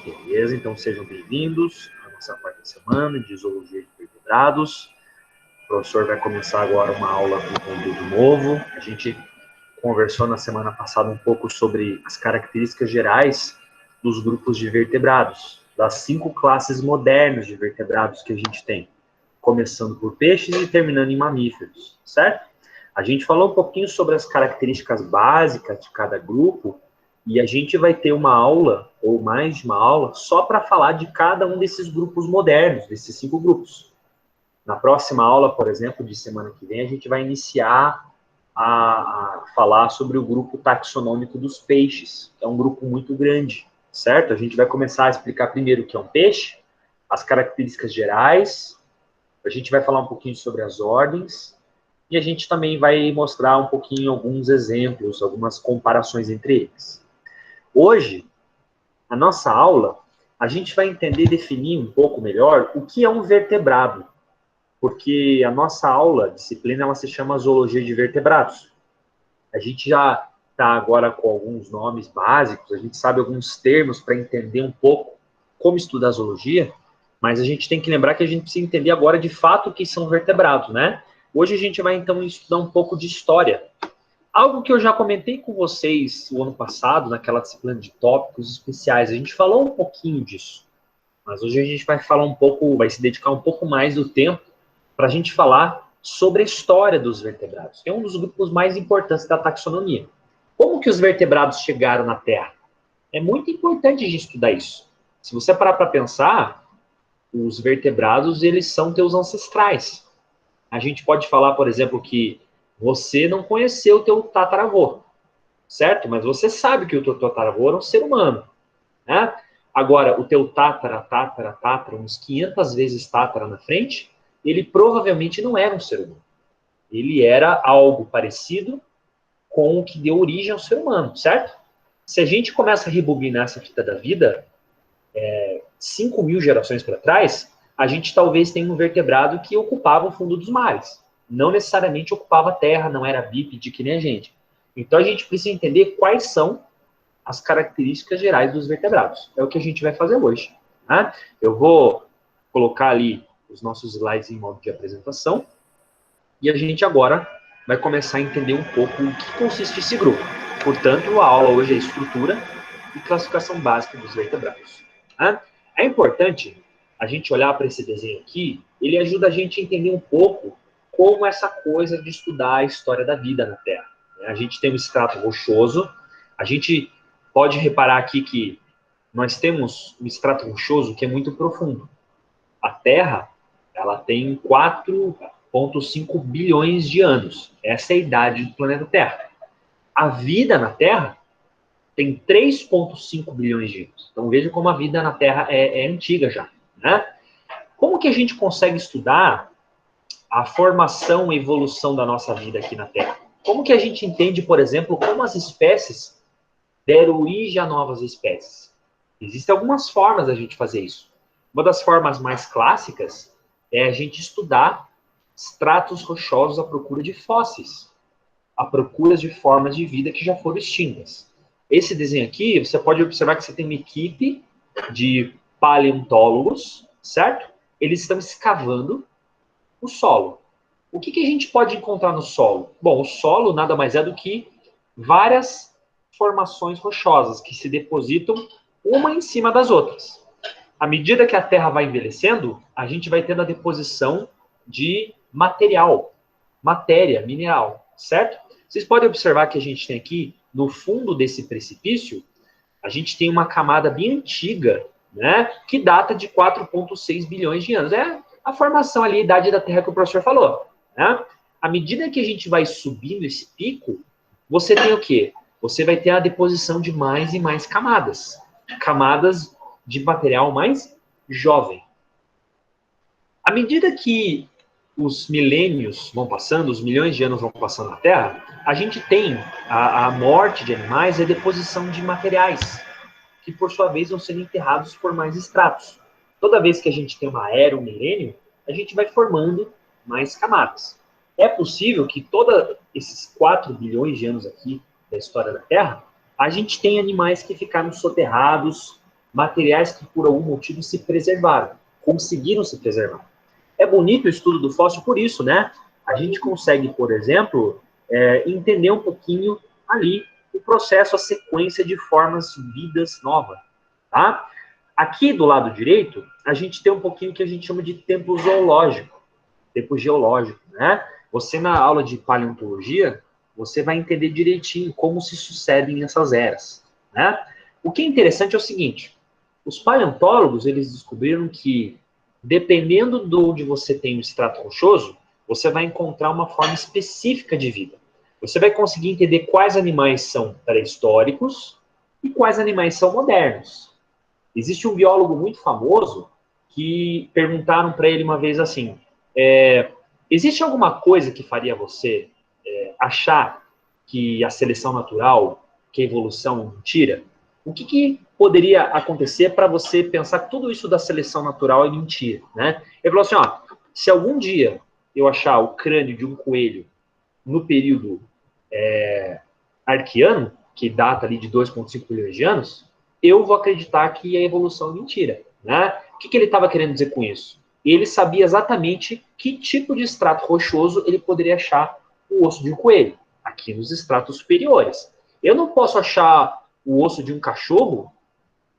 Beleza, então sejam bem-vindos à nossa quarta semana de Zoologia de Vertebrados. O professor vai começar agora uma aula com conteúdo novo. A gente conversou na semana passada um pouco sobre as características gerais dos grupos de vertebrados, das 5 classes modernas de vertebrados que a gente tem, começando por peixes e terminando em mamíferos, certo? A gente falou um pouquinho sobre as características básicas de cada grupo e a gente vai ter uma aula, ou mais de uma aula, só para falar de cada um desses grupos modernos, desses 5 grupos. Na próxima aula, por exemplo, de semana que vem, a gente vai iniciar a falar sobre o grupo taxonômico dos peixes, que é um grupo muito grande, certo? A gente vai começar a explicar primeiro o que é um peixe, as características gerais, a gente vai falar um pouquinho sobre as ordens, e a gente também vai mostrar um pouquinho alguns exemplos, algumas comparações entre eles. Hoje, a nossa aula, a gente vai entender e definir um pouco melhor o que é um vertebrado, porque a nossa aula, disciplina, ela se chama Zoologia de Vertebrados. A gente já está agora com alguns nomes básicos, a gente sabe alguns termos para entender um pouco como estudar zoologia, mas a gente tem que lembrar que a gente precisa entender agora de fato o que são vertebrados, né? Hoje a gente vai então estudar um pouco de história. Algo que eu já comentei com vocês o ano passado, naquela disciplina de tópicos especiais, a gente falou um pouquinho disso, mas hoje a gente vai falar um pouco, vai se dedicar um pouco mais do tempo para a gente falar sobre a história dos vertebrados, que é um dos grupos mais importantes da taxonomia. Como que os vertebrados chegaram na Terra? É muito importante a gente estudar isso. Se você parar para pensar, os vertebrados, eles são teus ancestrais. A gente pode falar, por exemplo, que você não conheceu o teu tataravô, certo? Mas você sabe que o teu tataravô era um ser humano, né? Agora, o teu tatara, uns 500 vezes tatara na frente, ele provavelmente não era um ser humano. Ele era algo parecido com o que deu origem ao ser humano, certo? Se a gente começa a rebobinar essa fita da vida, 5.000 gerações para trás, a gente talvez tenha um vertebrado que ocupava o fundo dos mares. Não necessariamente ocupava a terra, não era bípede que nem a gente. Então a gente precisa entender quais são as características gerais dos vertebrados. É o que a gente vai fazer hoje. Tá? Eu vou colocar ali os nossos slides em modo de apresentação e a gente agora vai começar a entender um pouco o que consiste esse grupo. Portanto, a aula hoje é estrutura e classificação básica dos vertebrados. Tá? É importante a gente olhar para esse desenho aqui, ele ajuda a gente a entender um pouco como essa coisa de estudar a história da vida na Terra. A gente tem um estrato rochoso, a gente pode reparar aqui que nós temos um estrato rochoso que é muito profundo. A Terra, ela tem 4,5 bilhões de anos. Essa é a idade do planeta Terra. A vida na Terra tem 3,5 bilhões de anos. Então veja como a vida na Terra é antiga já, né? Como que a gente consegue estudar a formação e evolução da nossa vida aqui na Terra? Como que a gente entende, por exemplo, como as espécies deram origem a novas espécies? Existem algumas formas da gente fazer isso. Uma das formas mais clássicas é a gente estudar estratos rochosos à procura de fósseis, à procura de formas de vida que já foram extintas. Esse desenho aqui, você pode observar que você tem uma equipe de paleontólogos, certo? Eles estão escavando o solo. O que a gente pode encontrar no solo? Bom, o solo nada mais é do que várias formações rochosas que se depositam uma em cima das outras. À medida que a Terra vai envelhecendo, a gente vai tendo a deposição de material, matéria, mineral, certo? Vocês podem observar que a gente tem aqui, no fundo desse precipício, a gente tem uma camada bem antiga, né, que data de 4,6 bilhões de anos. É a formação ali, a idade da Terra que o professor falou. Né? À medida que a gente vai subindo esse pico, você tem o quê? Você vai ter a deposição de mais e mais camadas. Camadas de material mais jovem. À medida que os milênios vão passando, os milhões de anos vão passando na Terra, a gente tem a morte de animais e a deposição de materiais, que por sua vez vão sendo enterrados por mais estratos. Toda vez que a gente tem uma era, um milênio, a gente vai formando mais camadas. É possível que todos esses 4 bilhões de anos aqui da história da Terra, a gente tenha animais que ficaram soterrados materiais que por algum motivo se preservaram, conseguiram se preservar. É bonito o estudo do fóssil por isso, né? A gente consegue, por exemplo, entender um pouquinho ali o processo, a sequência de formas de vidas novas, tá? Aqui do lado direito, a gente tem um pouquinho que a gente chama de tempo zoológico, tempo geológico, né? Você na aula de paleontologia, você vai entender direitinho como se sucedem essas eras, né? O que é interessante é o seguinte, os paleontólogos, eles descobriram que, dependendo de onde você tem um estrato rochoso, você vai encontrar uma forma específica de vida. Você vai conseguir entender quais animais são pré-históricos e quais animais são modernos. Existe um biólogo muito famoso que perguntaram para ele uma vez assim, existe alguma coisa que faria você achar que a seleção natural, que a evolução é mentira? O que poderia acontecer para você pensar que tudo isso da seleção natural é mentira, né? Ele falou assim, ó, se algum dia eu achar o crânio de um coelho no período arqueano, que data ali de 2,5 milhões de anos, eu vou acreditar que a evolução é mentira, né? O que ele estava querendo dizer com isso? Ele sabia exatamente que tipo de estrato rochoso ele poderia achar o osso de um coelho, aqui nos estratos superiores. Eu não posso achar o osso de um cachorro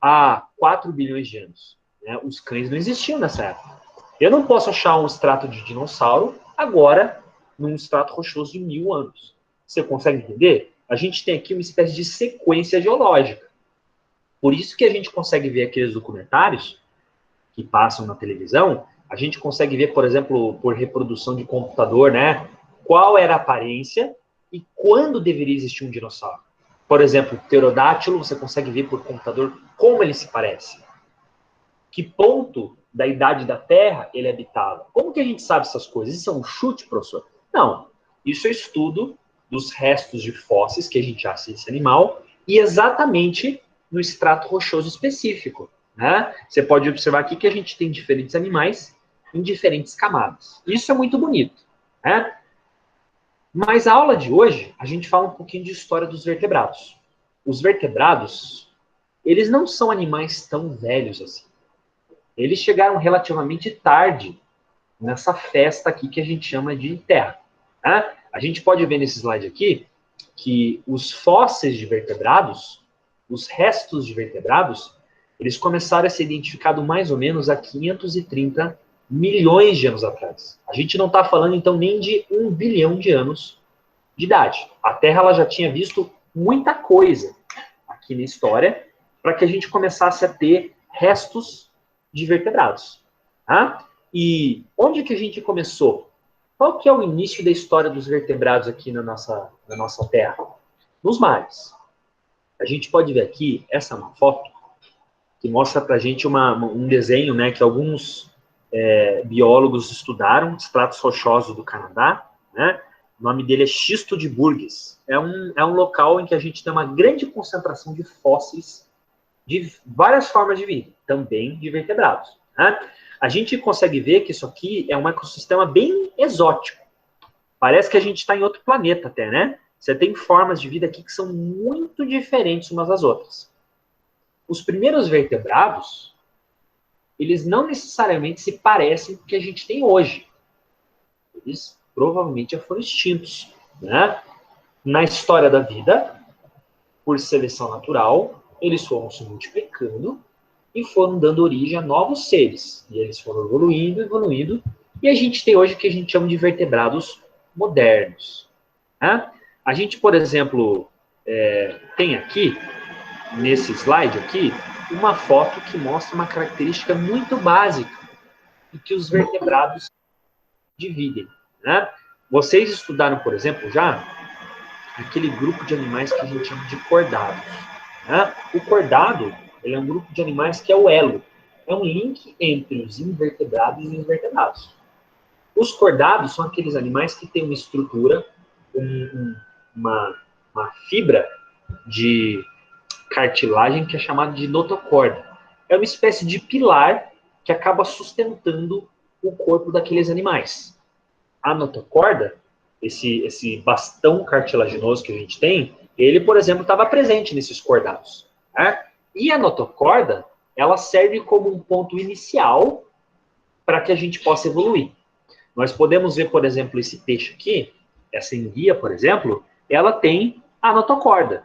há 4 bilhões de anos. Né? Os cães não existiam nessa época. Eu não posso achar um estrato de dinossauro agora num estrato rochoso de 1000 anos. Você consegue entender? A gente tem aqui uma espécie de sequência geológica. Por isso que a gente consegue ver aqueles documentários que passam na televisão, a gente consegue ver, por exemplo, por reprodução de computador, né? Qual era a aparência e quando deveria existir um dinossauro. Por exemplo, o pterodátilo, você consegue ver por computador como ele se parece. Que ponto da idade da Terra ele habitava. Como que a gente sabe essas coisas? Isso é um chute, professor? Não. Isso é estudo dos restos de fósseis que a gente acha desse animal e exatamente no estrato rochoso específico. Né? Você pode observar aqui que a gente tem diferentes animais em diferentes camadas. Isso é muito bonito. Né? Mas a aula de hoje, a gente fala um pouquinho de história dos vertebrados. Os vertebrados, eles não são animais tão velhos assim. Eles chegaram relativamente tarde nessa festa aqui que a gente chama de Terra. Né? A gente pode ver nesse slide aqui que os fósseis de vertebrados, os restos de vertebrados, eles começaram a ser identificados mais ou menos há 530 milhões de anos atrás. A gente não está falando, então, nem de 1 bilhão de anos de idade. A Terra ela já tinha visto muita coisa aqui na história para que a gente começasse a ter restos de vertebrados. Tá? E onde que a gente começou? Qual que é o início da história dos vertebrados aqui na nossa Terra? Nos mares. A gente pode ver aqui, essa é uma foto que mostra para a gente um desenho, né, que alguns biólogos estudaram, estratos rochosos do Canadá, né? O nome dele é Xisto de Burgess. É um local em que a gente tem uma grande concentração de fósseis de várias formas de vida, também de vertebrados. Né? A gente consegue ver que isso aqui é um ecossistema bem exótico. Parece que a gente está em outro planeta até, né? Você tem formas de vida aqui que são muito diferentes umas das outras. Os primeiros vertebrados, eles não necessariamente se parecem com o que a gente tem hoje. Eles provavelmente já foram extintos. Né? Na história da vida, por seleção natural, eles foram se multiplicando e foram dando origem a novos seres. E eles foram evoluindo, e a gente tem hoje o que a gente chama de vertebrados modernos. Né? A gente, por exemplo, tem aqui, nesse slide aqui, uma foto que mostra uma característica muito básica em que os vertebrados dividem. Né? Vocês estudaram, por exemplo, já aquele grupo de animais que a gente chama de cordados. Né? O cordado ele é um grupo de animais que é o elo. É um link entre os invertebrados e os invertebrados. Os cordados são aqueles animais que têm uma estrutura, uma fibra de cartilagem que é chamada de notocorda. É uma espécie de pilar que acaba sustentando o corpo daqueles animais. A notocorda, esse bastão cartilaginoso que a gente tem, ele, por exemplo, estava presente nesses cordados. Né? E a notocorda, ela serve como um ponto inicial para que a gente possa evoluir. Nós podemos ver, por exemplo, esse peixe aqui, essa enguia, por exemplo, ela tem a notocorda.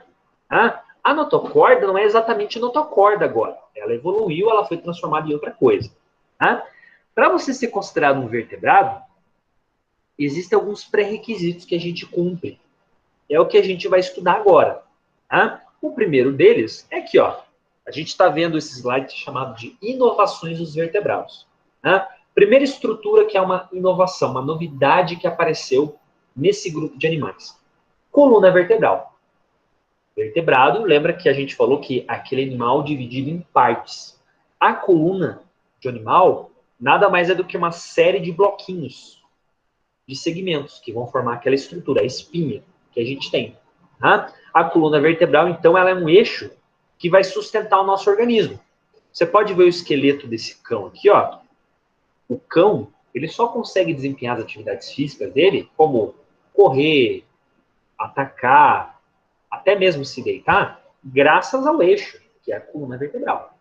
Tá? A notocorda não é exatamente notocorda agora. Ela evoluiu, ela foi transformada em outra coisa. Tá? Para você ser considerado um vertebrado, existem alguns pré-requisitos que a gente cumpre. É o que a gente vai estudar agora. Tá? O primeiro deles é aqui, ó. A gente está vendo esse slide chamado de inovações dos vertebrados. Tá? Primeira estrutura que é uma inovação, uma novidade que apareceu nesse grupo de animais. Coluna vertebral. Vertebrado, lembra que a gente falou que aquele animal dividido em partes. A coluna de animal nada mais é do que uma série de bloquinhos, de segmentos, que vão formar aquela estrutura, a espinha que a gente tem. Tá? A coluna vertebral, então, ela é um eixo que vai sustentar o nosso organismo. Você pode ver o esqueleto desse cão aqui, ó. O cão, ele só consegue desempenhar as atividades físicas dele, como correr, atacar, até mesmo se deitar, graças ao eixo, que é a coluna vertebral.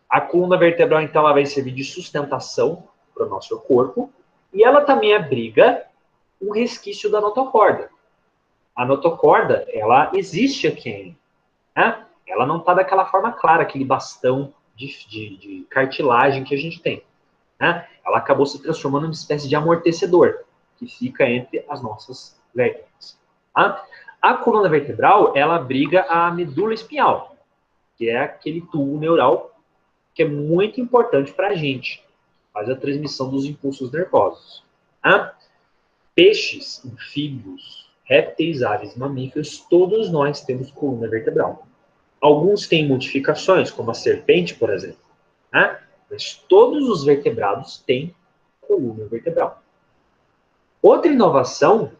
A coluna vertebral, então, ela vai servir de sustentação para o nosso corpo, e ela também abriga um resquício da notocorda. A notocorda, ela existe aqui ainda. Né? Ela não está daquela forma clara, aquele bastão de cartilagem que a gente tem. Né? Ela acabou se transformando em uma espécie de amortecedor, que fica entre as nossas vértebras. Tá? A coluna vertebral, ela abriga a medula espinhal, que é aquele tubo neural que é muito importante para a gente. Faz a transmissão dos impulsos nervosos. Tá? Peixes, anfíbios, répteis, aves, mamíferos, todos nós temos coluna vertebral. Alguns têm modificações, como a serpente, por exemplo. Né? Mas todos os vertebrados têm coluna vertebral. Outra inovação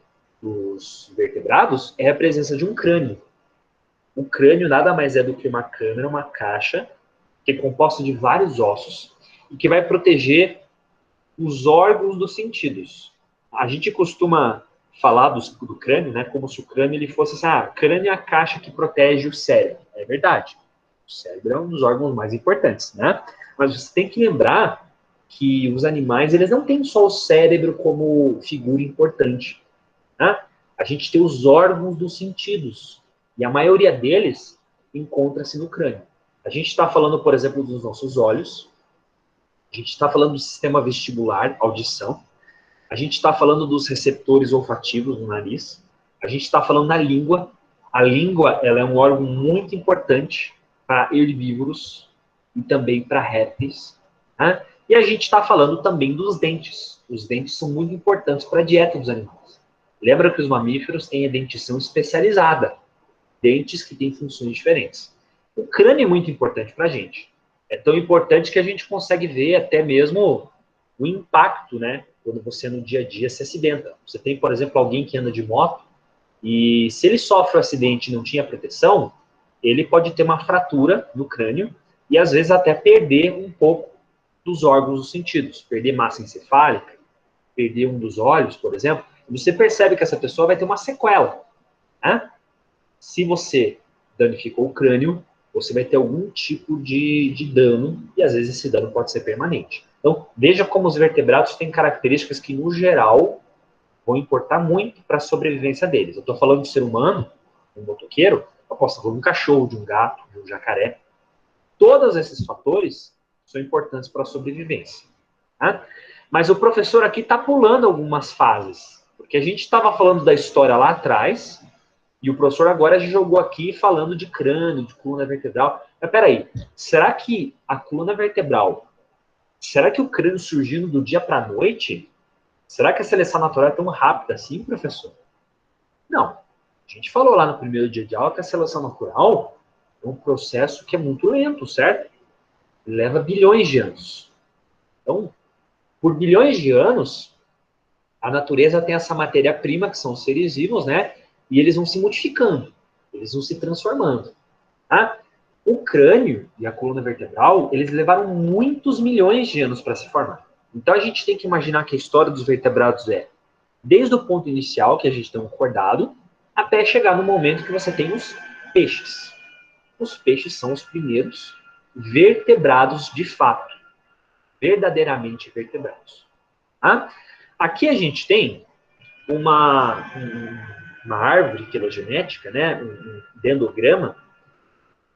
dos vertebrados é a presença de um crânio. O crânio nada mais é do que uma câmara, uma caixa, que é composta de vários ossos e que vai proteger os órgãos dos sentidos. A gente costuma falar do crânio, né, como se o crânio ele fosse assim, crânio é a caixa que protege o cérebro. É verdade. O cérebro é um dos órgãos mais importantes, né? Mas você tem que lembrar que os animais, eles não têm só o cérebro como figura importante. Né? A gente tem os órgãos dos sentidos. E a maioria deles encontra-se no crânio. A gente está falando, por exemplo, dos nossos olhos. A gente está falando do sistema vestibular, audição. A gente está falando dos receptores olfativos no nariz. A gente está falando da língua. A língua, ela é um órgão muito importante para herbívoros e também para répteis. Né? E a gente está falando também dos dentes. Os dentes são muito importantes para a dieta dos animais. Lembra que os mamíferos têm a dentição especializada. Dentes que têm funções diferentes. O crânio é muito importante para a gente. É tão importante que a gente consegue ver até mesmo o impacto, né? Quando você no dia a dia se acidenta. Você tem, por exemplo, alguém que anda de moto e se ele sofre um acidente e não tinha proteção, ele pode ter uma fratura no crânio e às vezes até perder um pouco dos órgãos dos sentidos. Perder massa encefálica, perder um dos olhos, por exemplo. E você percebe que essa pessoa vai ter uma sequela. Né? Se você danificou o crânio, você vai ter algum tipo de dano, e às vezes esse dano pode ser permanente. Então, veja como os vertebrados têm características que, no geral, vão importar muito para a sobrevivência deles. Eu estou falando de ser humano, um motoqueiro, eu posso estar falando de um cachorro, de um gato, de um jacaré. Todos esses fatores são importantes para a sobrevivência. Tá? Mas o professor aqui está pulando algumas fases, porque a gente estava falando da história lá atrás, e o professor agora já jogou aqui falando de crânio, de coluna vertebral. Mas peraí, será que a coluna vertebral, será que o crânio surgindo do dia para a noite? Será que a seleção natural é tão rápida assim, professor? Não. A gente falou lá no primeiro dia de aula que a seleção natural é um processo que é muito lento, certo? Leva bilhões de anos. Então, por bilhões de anos, a natureza tem essa matéria-prima, que são os seres vivos, né? E eles vão se modificando, eles vão se transformando. Tá? O crânio e a coluna vertebral, eles levaram muitos milhões de anos para se formar. Então a gente tem que imaginar que a história dos vertebrados é desde o ponto inicial, que a gente tem um acordado, até chegar no momento que você tem os peixes. Os peixes são os primeiros vertebrados de fato, verdadeiramente vertebrados. Tá? Aqui a gente tem uma árvore filogenética, né, um dendrograma,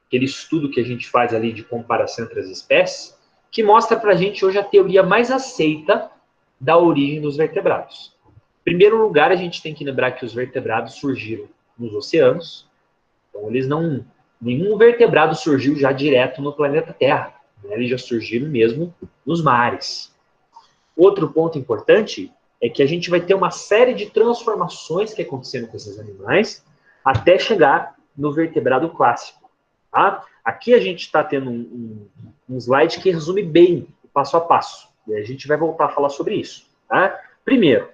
aquele estudo que a gente faz ali de comparação entre as espécies, que mostra para a gente hoje a teoria mais aceita da origem dos vertebrados. Em primeiro lugar, a gente tem que lembrar que os vertebrados surgiram nos oceanos, então eles não... Nenhum vertebrado surgiu já direto no planeta Terra, né? Eles já surgiram mesmo nos mares. Outro ponto importante é que a gente vai ter uma série de transformações que aconteceram com esses animais até chegar no vertebrado clássico. Tá? Aqui a gente está tendo um slide que resume bem o passo a passo. E a gente vai voltar a falar sobre isso. Tá? Primeiro,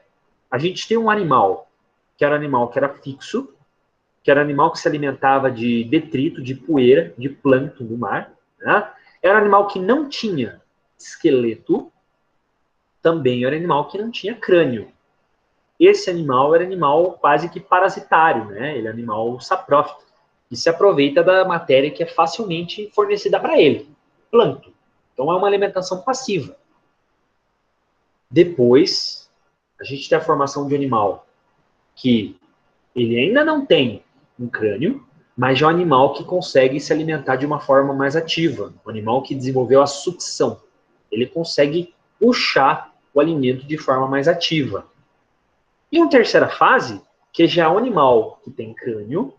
a gente tem um animal que era fixo, que era um animal que se alimentava de detrito, de poeira, de plâncton do mar. Né? Era um animal que não tinha esqueleto, também era um animal que não tinha crânio. Esse animal era animal quase que parasitário, né? Ele é animal saprófito, que se aproveita da matéria que é facilmente fornecida para ele, plâncton. Então é uma alimentação passiva. Depois, a gente tem a formação de um animal que ele ainda não tem um crânio, mas é um animal que consegue se alimentar de uma forma mais ativa. Um animal que desenvolveu a sucção. Ele consegue puxar o alimento de forma mais ativa. E uma terceira fase, que já é um animal que tem crânio,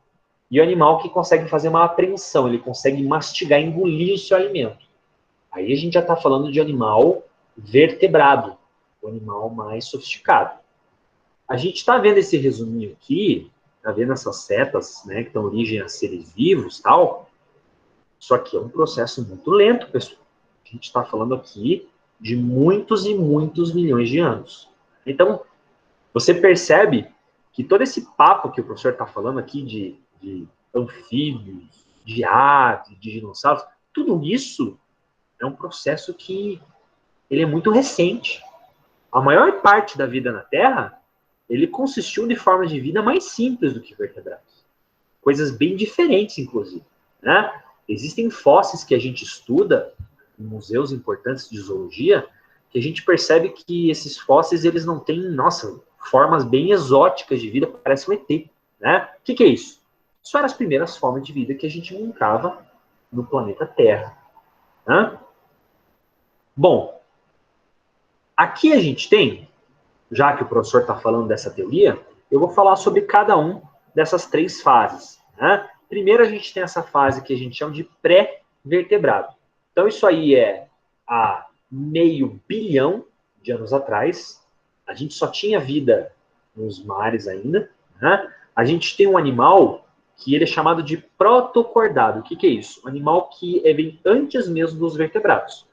e o animal que consegue fazer uma apreensão, ele consegue mastigar, engolir o seu alimento. Aí a gente já está falando de animal vertebrado, o animal mais sofisticado. A gente está vendo esse resuminho aqui, está vendo essas setas, né, que dão origem a seres vivos, tal. Isso aqui é um processo muito lento, pessoal. A gente está falando aqui de muitos e muitos milhões de anos. Então, você percebe que todo esse papo que o professor está falando aqui de anfíbios, de aves, de dinossauros, tudo isso é um processo que ele é muito recente. A maior parte da vida na Terra, ele consistiu de formas de vida mais simples do que vertebrados. Coisas bem diferentes, inclusive. Né? Existem fósseis que a gente estuda em museus importantes de zoologia, que a gente percebe que esses fósseis, eles não têm, nossa, formas bem exóticas de vida, parece um ET. Né? O que é isso? Isso eram as primeiras formas de vida que a gente encontrava no planeta Terra. Né? Bom, aqui a gente tem, já que o professor está falando dessa teoria, eu vou falar sobre cada um dessas três fases. Né? Primeiro a gente tem essa fase que a gente chama de pré-vertebrado. Então isso aí é há 500 bilhão de anos atrás. A gente só tinha vida nos mares ainda. Né? A gente tem um animal que ele é chamado de protocordado. O que é isso? Um animal que vem antes mesmo dos vertebrados.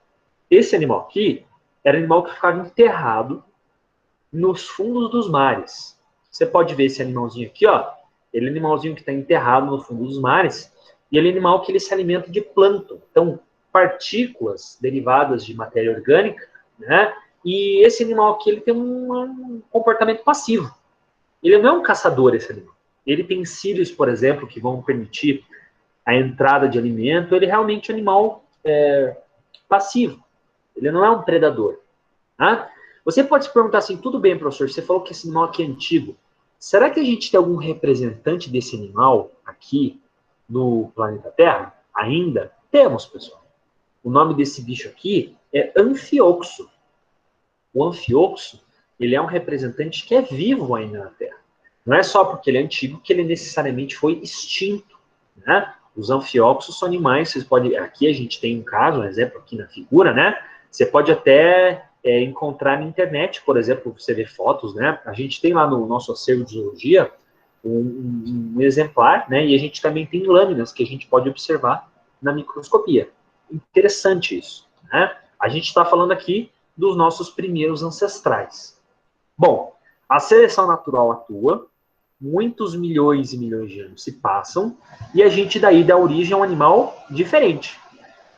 Esse animal aqui era um animal que ficava enterrado nos fundos dos mares. Você pode ver esse animalzinho aqui, ó. Ele é um animalzinho que está enterrado no fundo dos mares, e ele é um animal que ele se alimenta de plâncton. Então, partículas derivadas de matéria orgânica, né? E esse animal aqui, ele tem um comportamento passivo. Ele não é um caçador, esse animal. Ele tem cílios, por exemplo, que vão permitir a entrada de alimento. Ele é realmente um animal passivo. Ele não é um predador. Tá? Você pode se perguntar assim, tudo bem, professor, você falou que esse animal aqui é antigo. Será que a gente tem algum representante desse animal aqui no planeta Terra? Ainda temos, pessoal. O nome desse bicho aqui é Anfioxo. O Anfioxo, ele é um representante que é vivo ainda na Terra. Não é só porque ele é antigo que ele necessariamente foi extinto. Né? Os anfioxos são animais, vocês podem... Aqui a gente tem um caso, um exemplo aqui na figura, né? Você pode até encontrar na internet, por exemplo, você vê fotos, né? A gente tem lá no nosso acervo de zoologia um exemplar, né? E a gente também tem lâminas que a gente pode observar na microscopia. Interessante isso, né? A gente está falando aqui dos nossos primeiros ancestrais. Bom, a seleção natural atua, muitos milhões e milhões de anos se passam, e a gente daí dá origem a um animal diferente.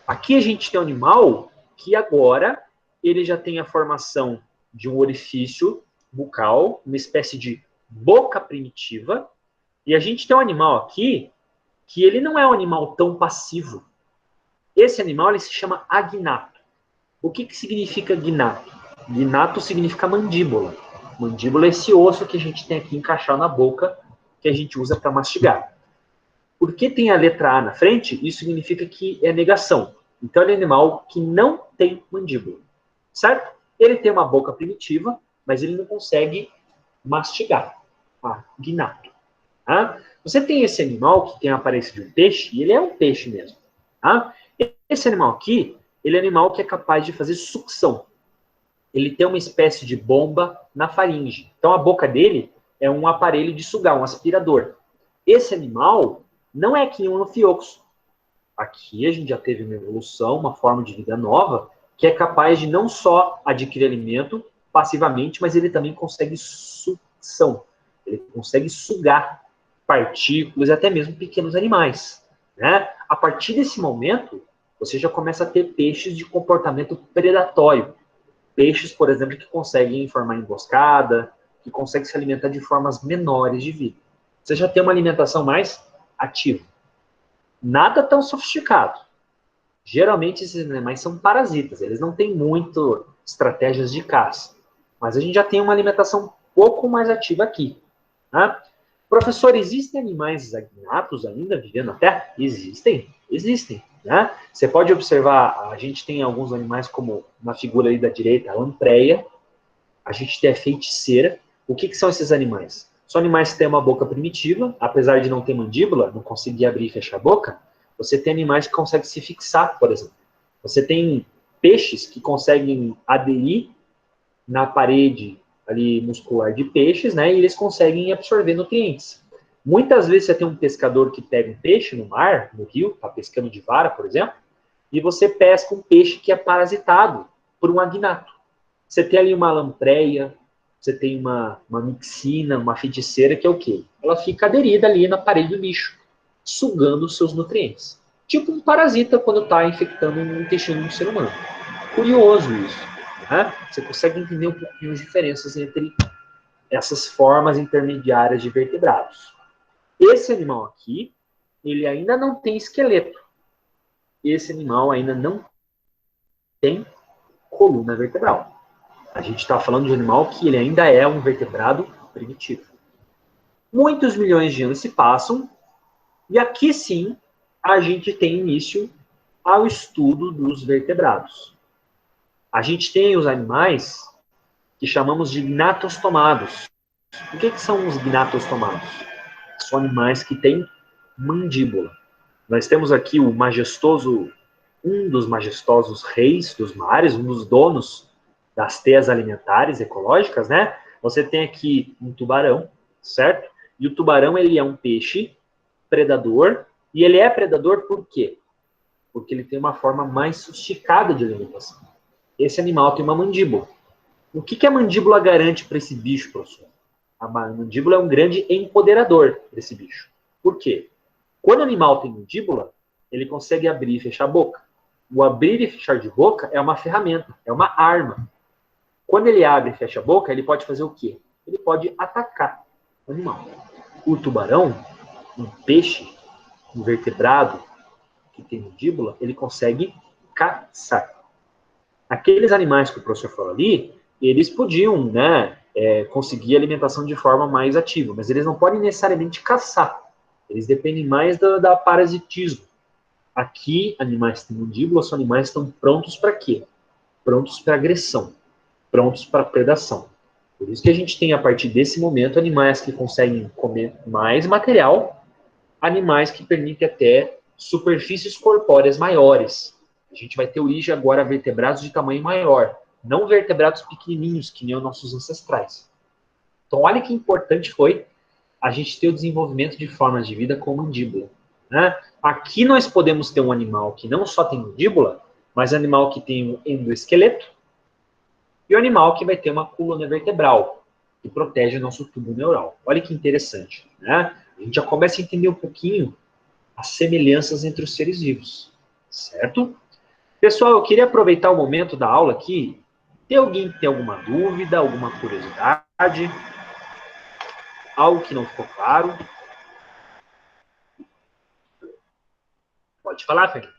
Aqui a gente tem um animal que agora ele já tem a formação de um orifício bucal, uma espécie de boca primitiva, e a gente tem um animal aqui que ele não é um animal tão passivo. Esse animal ele se chama agnato. O que significa gnato? Gnato significa mandíbula. Mandíbula é esse osso que a gente tem aqui encaixado na boca, que a gente usa para mastigar. Porque tem a letra A na frente, isso significa que é negação. Então, ele é um animal que não tem mandíbula, certo? Ele tem uma boca primitiva, mas ele não consegue mastigar. Gnato. Tá? Você tem esse animal que tem a aparência de um peixe, e ele é um peixe mesmo. Tá? Esse animal aqui, ele é um animal que é capaz de fazer sucção. Ele tem uma espécie de bomba na faringe. Então, a boca dele é um aparelho de sugar, um aspirador. Esse animal não é que um Ophiuchus. Aqui a gente já teve uma evolução, uma forma de vida nova, que é capaz de não só adquirir alimento passivamente, mas ele também consegue sucção. Ele consegue sugar partículas e até mesmo pequenos animais. Né? A partir desse momento, você já começa a ter peixes de comportamento predatório. Peixes, por exemplo, que conseguem formar emboscada, que conseguem se alimentar de formas menores de vida. Você já tem uma alimentação mais ativa. Nada tão sofisticado. Geralmente esses animais são parasitas, eles não têm muito estratégias de caça. Mas a gente já tem uma alimentação um pouco mais ativa aqui. Tá? Professor, existem animais agnatos ainda vivendo na Terra? Existem, existem. Né? Você pode observar, a gente tem alguns animais como na figura ali da direita, a lampreia, a gente tem a feiticeira. O que são esses animais? São animais que têm uma boca primitiva, apesar de não ter mandíbula, não conseguir abrir e fechar a boca. Você tem animais que conseguem se fixar, por exemplo. Você tem peixes que conseguem aderir na parede ali muscular de peixes, né? E eles conseguem absorver nutrientes. Muitas vezes você tem um pescador que pega um peixe no mar, no rio, está pescando de vara, por exemplo, e você pesca um peixe que é parasitado por um agnato. Você tem ali uma lampreia, você tem uma mixina, uma feiticeira, que é o quê? Ela fica aderida ali na parede do bicho, sugando os seus nutrientes. Tipo um parasita quando está infectando um intestino do ser humano. Curioso isso. Né? Você consegue entender um pouquinho as diferenças entre essas formas intermediárias de vertebrados. Esse animal aqui, ele ainda não tem esqueleto. Esse animal ainda não tem coluna vertebral. A gente está falando de um animal que ele ainda é um vertebrado primitivo. Muitos milhões de anos se passam, e aqui sim a gente tem início ao estudo dos vertebrados. A gente tem os animais que chamamos de gnatostomados. O que são os gnatostomados? São animais que têm mandíbula. Nós temos aqui o majestoso, um dos majestosos reis dos mares, um dos donos das teias alimentares ecológicas, né? Você tem aqui um tubarão, certo? E o tubarão, ele é um peixe predador, e ele é predador por quê? Porque ele tem uma forma mais sofisticada de alimentação. Esse animal tem uma mandíbula. O que a mandíbula garante para esse bicho, professor? A mandíbula é um grande empoderador desse bicho. Por quê? Quando o animal tem mandíbula, ele consegue abrir e fechar a boca. O abrir e fechar de boca é uma ferramenta, é uma arma. Quando ele abre e fecha a boca, ele pode fazer o quê? Ele pode atacar o animal. O tubarão, um peixe, um vertebrado que tem mandíbula, ele consegue caçar. Aqueles animais que o professor falou ali, eles podiam, né, conseguir alimentação de forma mais ativa, mas eles não podem necessariamente caçar. Eles dependem mais da parasitismo. Aqui, animais que têm mandíbula são animais que estão prontos para quê? Prontos para agressão, prontos para predação. Por isso que a gente tem, a partir desse momento, animais que conseguem comer mais material, animais que permitem até superfícies corpóreas maiores. A gente vai ter origem agora a vertebrados de tamanho maior, não vertebrados pequenininhos, que nem os nossos ancestrais. Então, olha que importante foi a gente ter o desenvolvimento de formas de vida com mandíbula. Né? Aqui nós podemos ter um animal que não só tem mandíbula, mas animal que tem um endoesqueleto, e o animal que vai ter uma coluna vertebral, que protege o nosso tubo neural. Olha que interessante. Né? A gente já começa a entender um pouquinho as semelhanças entre os seres vivos. Certo? Pessoal, eu queria aproveitar o momento da aula aqui. Tem alguém que tem alguma dúvida, alguma curiosidade? Algo que não ficou claro? Pode falar, Felipe.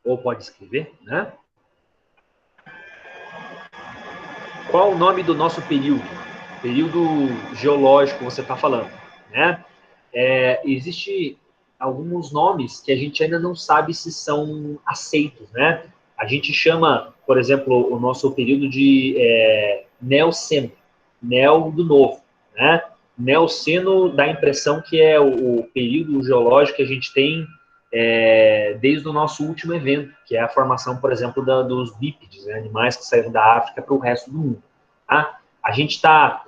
ou pode escrever, né? Qual o nome do nosso período? Período geológico que você está falando, né? Existe alguns nomes que a gente ainda não sabe se são aceitos, né? A gente chama, por exemplo, o nosso período de Neoceno, Neo do Novo, né? Neoceno dá a impressão que é o período geológico que a gente tem desde o nosso último evento, que é a formação, por exemplo, dos bípedes, né? Animais que saíram da África para o resto do mundo. Tá? A gente está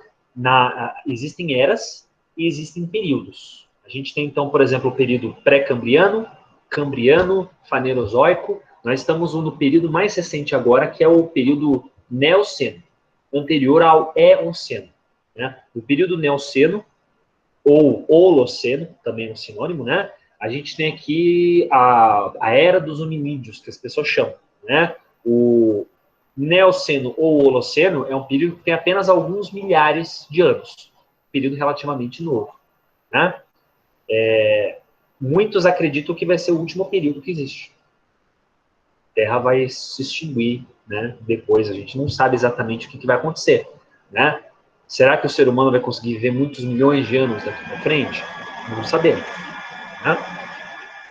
existem eras e existem períodos. A gente tem, então, por exemplo, o período pré-cambriano, cambriano, fanerozoico. Nós estamos no período mais recente agora, que é o período Neoceno, anterior ao Eoceno. Né? O período Neoceno, ou Holoceno, também é um sinônimo, né? A gente tem aqui a era dos hominídeos, que as pessoas chamam. Né? O Neoceno ou Holoceno é um período que tem apenas alguns milhares de anos. Período relativamente novo. Né? Muitos acreditam que vai ser o último período que existe. A Terra vai se extinguir, né? Depois, a gente não sabe exatamente o que vai acontecer. Né? Será que o ser humano vai conseguir viver muitos milhões de anos daqui para frente? Não sabemos. Né?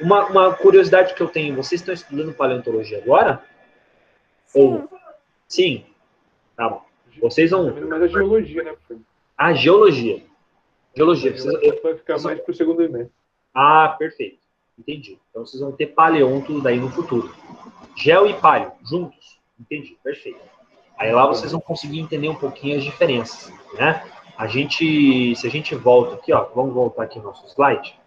Uma curiosidade que eu tenho, vocês estão estudando paleontologia agora? Sim. Ou... Sim. Tá bom. Vocês vão... Mas a geologia, né, professor? A geologia. Geologia. Vai ficar mais para o segundo semestre. Ah, perfeito. Entendi. Então vocês vão ter paleonto daí no futuro. Geo e paleo, juntos. Entendi, perfeito. Aí lá vocês vão conseguir entender um pouquinho as diferenças, né? Se a gente volta aqui, ó, vamos voltar aqui no nosso slide.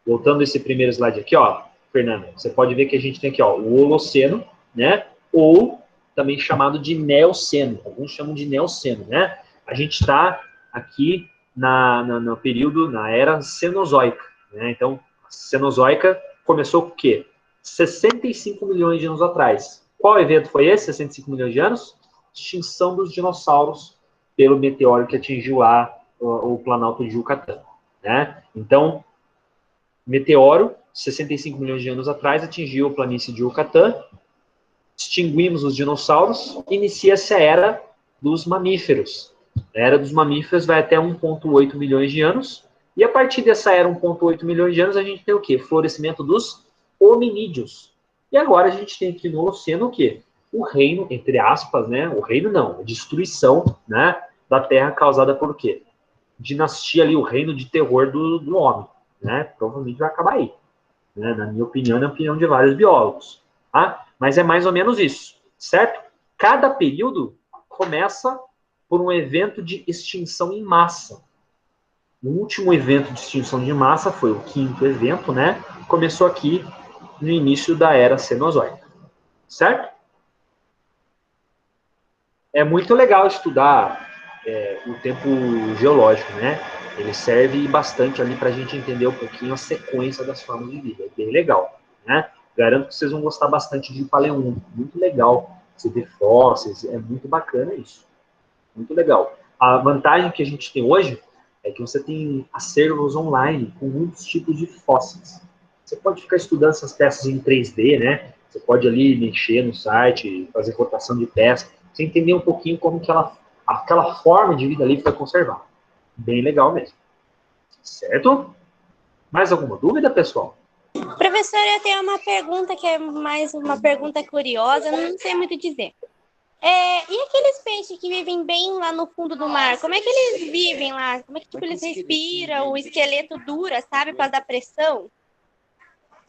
Voltando esse primeiro slide aqui, ó, Fernanda, você pode ver que a gente tem aqui, ó, o Holoceno, né? Ou também chamado de Neoceno. Alguns chamam de Neoceno, né? A gente está aqui no período, na era Cenozoica, né? Então, a Cenozoica começou com o quê? 65 milhões de anos atrás. Qual evento foi esse, 65 milhões de anos? Extinção dos dinossauros pelo meteoro que atingiu lá o Planalto de Yucatán, né? Então, meteoro, 65 milhões de anos atrás, atingiu a planície de Yucatán, extinguimos os dinossauros, inicia-se a era dos mamíferos. A era dos mamíferos vai até 1,8 milhões de anos, e a partir dessa era 1,8 milhões de anos, a gente tem o quê? Florescimento dos hominídeos. E agora a gente tem aqui no Holoceno o quê? O reino, entre aspas, né? O reino não, a destruição, né, da Terra causada por quê? Dinastia ali, o reino de terror do homem. Né? Provavelmente vai acabar aí. Né? Na minha opinião, na opinião de vários biólogos. Tá? Mas é mais ou menos isso, certo? Cada período começa por um evento de extinção em massa. O último evento de extinção de massa foi o quinto evento, né? Começou aqui no início da era Cenozoica. Certo? É muito legal estudar o tempo geológico, né? Ele serve bastante ali para a gente entender um pouquinho a sequência das formas de vida. É bem legal, né? Garanto que vocês vão gostar bastante de paleonto. Muito legal. Você vê fósseis, é muito bacana isso. Muito legal. A vantagem que a gente tem hoje é que você tem acervos online com muitos tipos de fósseis. Você pode ficar estudando essas peças em 3D, né? Você pode ali mexer no site, fazer cotação de peça, você entender um pouquinho como que aquela forma de vida ali foi conservada. Bem legal mesmo. Certo? Mais alguma dúvida, pessoal? Professor, eu tenho uma pergunta que é mais uma pergunta curiosa, não sei muito dizer. E aqueles peixes que vivem bem lá no fundo do mar, como é que eles vivem lá? Como é que eles respiram? O esqueleto dura, sabe, para dar pressão?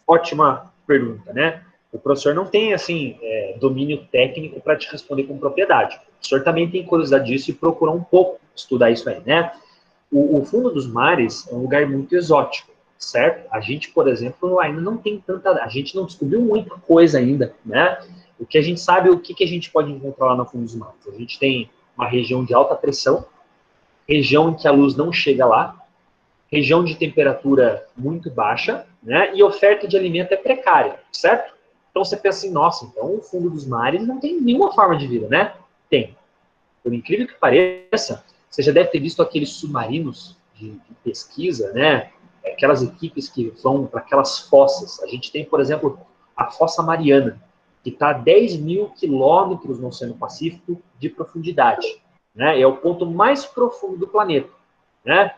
Ótima pergunta, né? O professor não tem, assim, domínio técnico para te responder com propriedade. O professor também tem curiosidade disso e procurou um pouco estudar isso aí, né? O fundo dos mares é um lugar muito exótico, certo? A gente, por exemplo, ainda não tem tanta... A gente não descobriu muita coisa ainda, né? O que a gente sabe, o que a gente pode encontrar lá no fundo dos mares? A gente tem uma região de alta pressão, região em que a luz não chega lá, região de temperatura muito baixa, né? E oferta de alimento é precária, certo? Então você pensa assim, nossa, então o fundo dos mares não tem nenhuma forma de vida, né? Tem. Por incrível que pareça, você já deve ter visto aqueles submarinos de pesquisa, né? Aquelas equipes que vão para aquelas fossas. A gente tem, por exemplo, a Fossa Mariana, que está a 10 mil quilômetros no Oceano Pacífico de profundidade. Né? É o ponto mais profundo do planeta. Né?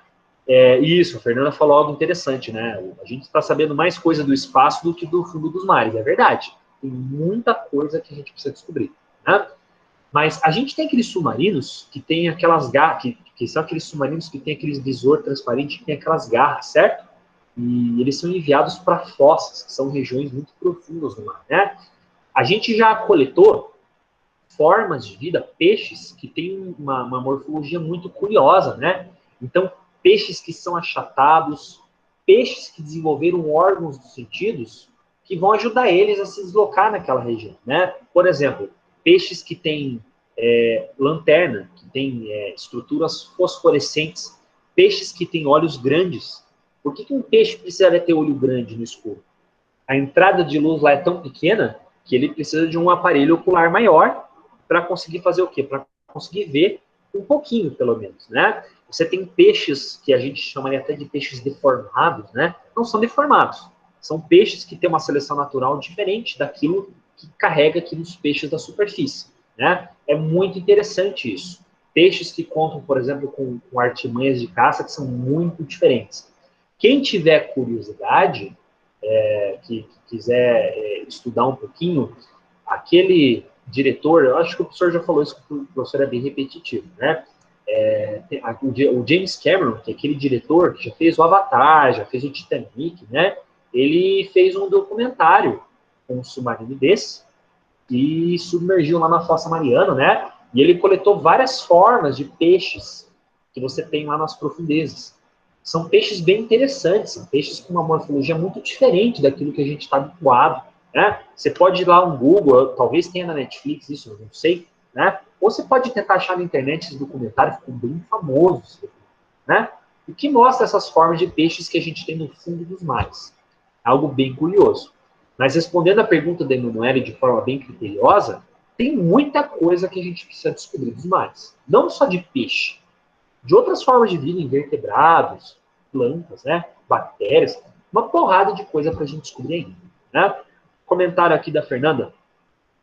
Isso, a Fernanda falou algo interessante. Né? A gente está sabendo mais coisa do espaço do que do fundo dos mares, é verdade. Tem muita coisa que a gente precisa descobrir. Né? Mas a gente tem aqueles submarinos que tem aquelas garras, que são aqueles submarinos que tem aqueles visor transparente, que tem aquelas garras, certo? E eles são enviados para fossas, que são regiões muito profundas no mar, né? A gente já coletou formas de vida, peixes, que têm uma morfologia muito curiosa, né? Então, peixes que são achatados, peixes que desenvolveram órgãos dos sentidos que vão ajudar eles a se deslocar naquela região, né? Por exemplo, peixes que têm lanterna, que têm estruturas fosforescentes, peixes que têm olhos grandes. Por que um peixe precisaria ter olho grande no escuro? A entrada de luz lá é tão pequena que ele precisa de um aparelho ocular maior para conseguir fazer o quê? Para conseguir ver um pouquinho, pelo menos, né? Você tem peixes que a gente chamaria até de peixes deformados, né? Não são deformados. São peixes que têm uma seleção natural diferente daquilo que carrega aqui nos peixes da superfície, né? É muito interessante isso. Peixes que contam, por exemplo, com artimanhas de caça que são muito diferentes. Quem tiver curiosidade, que quiser estudar um pouquinho, aquele diretor, eu acho que o professor já falou isso, que o professor é bem repetitivo, né? O James Cameron, que é aquele diretor que já fez o Avatar, já fez o Titanic, né? Ele fez um documentário com um submarino desse e submergiu lá na Fossa Mariana, né? E ele coletou várias formas de peixes que você tem lá nas profundezas. São peixes bem interessantes, são peixes com uma morfologia muito diferente daquilo que a gente está habituado, né? Você pode ir lá no Google, talvez tenha na Netflix isso, eu não sei, né? Ou você pode tentar achar na internet esse documentário, ficou bem famoso, né? O que mostra essas formas de peixes que a gente tem no fundo dos mares. Algo bem curioso. Mas respondendo a pergunta da Emanuele de forma bem criteriosa, tem muita coisa que a gente precisa descobrir dos mares. Não só de peixe, de outras formas de vida, invertebrados, plantas, né? Bactérias, uma porrada de coisa para a gente descobrir ainda. Né? Comentário aqui da Fernanda.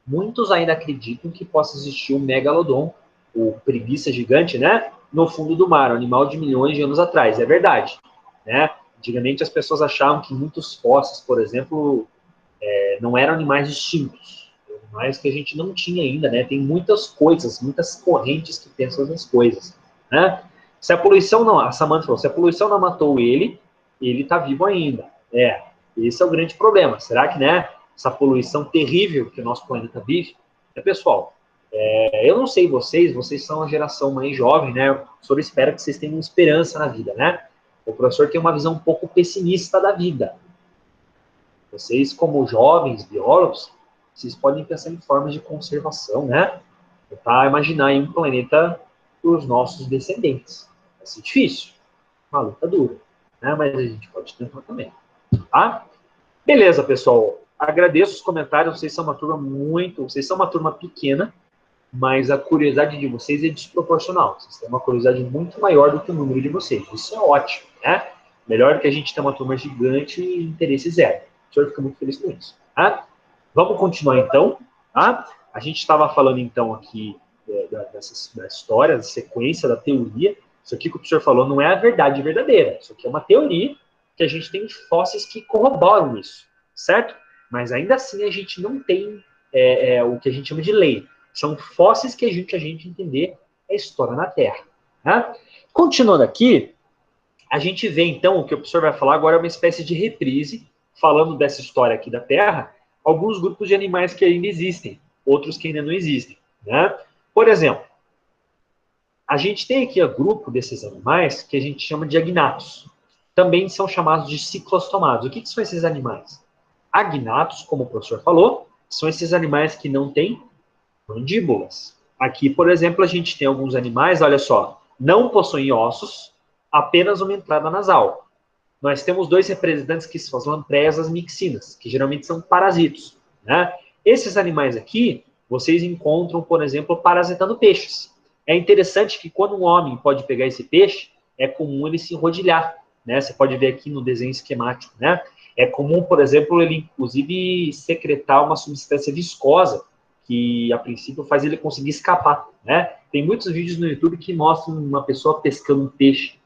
Muitos ainda acreditam que possa existir um megalodon, o preguiça gigante, né? No fundo do mar, um animal de milhões de anos atrás. É verdade. Né? Antigamente as pessoas achavam que muitos fósseis, por exemplo, não eram animais extintos. Animais que a gente não tinha ainda, né? Tem muitas coisas, muitas correntes que pensam nas coisas. Né? Se a poluição não, a Samantha falou, se a poluição não matou ele está vivo ainda. Esse é o grande problema. Será que, né, essa poluição terrível que o nosso planeta vive, pessoal, eu não sei vocês são uma geração mais jovem, né, o professor espera que vocês tenham esperança na vida, né, o professor tem uma visão um pouco pessimista da vida. Vocês, como jovens biólogos, vocês podem pensar em formas de conservação, né, tentar imaginar aí um planeta para os nossos descendentes. Vai ser difícil, uma luta dura, né, mas a gente pode tentar também, tá? Beleza, pessoal. Agradeço os comentários. Vocês são uma turma pequena, mas a curiosidade de vocês é desproporcional. Vocês têm uma curiosidade muito maior do que o número de vocês. Isso é ótimo, né? Melhor que a gente ter uma turma gigante e interesse zero. O senhor fica muito feliz com isso, tá? Vamos continuar, então, tá? A gente estava falando, então, aqui da história, da sequência, da teoria. Isso aqui que o professor falou não é a verdade verdadeira. Isso aqui é uma teoria que a gente tem fósseis que corroboram isso, certo? Mas ainda assim a gente não tem o que a gente chama de lei. São fósseis que a gente entender a história na Terra. Né? Continuando aqui, a gente vê então, o que o professor vai falar agora é uma espécie de reprise, falando dessa história aqui da Terra, alguns grupos de animais que ainda existem, outros que ainda não existem. Né? Por exemplo, a gente tem aqui o grupo desses animais que a gente chama de agnatos. Também são chamados de ciclostomados. O que são esses animais? Agnatos, como o professor falou, são esses animais que não têm mandíbulas. Aqui, por exemplo, a gente tem alguns animais, olha só, não possuem ossos, apenas uma entrada nasal. Nós temos dois representantes que são as lampreyas mixinas, que geralmente são parasitos. Né? Esses animais aqui, vocês encontram, por exemplo, parasitando peixes. É interessante que quando um homem pode pegar esse peixe, é comum ele se enrodilhar. né? Você pode ver aqui no desenho esquemático, né? É comum, por exemplo, ele inclusive secretar uma substância viscosa que, a princípio, faz ele conseguir escapar, né? Tem muitos vídeos no YouTube que mostram uma pessoa pescando um peixe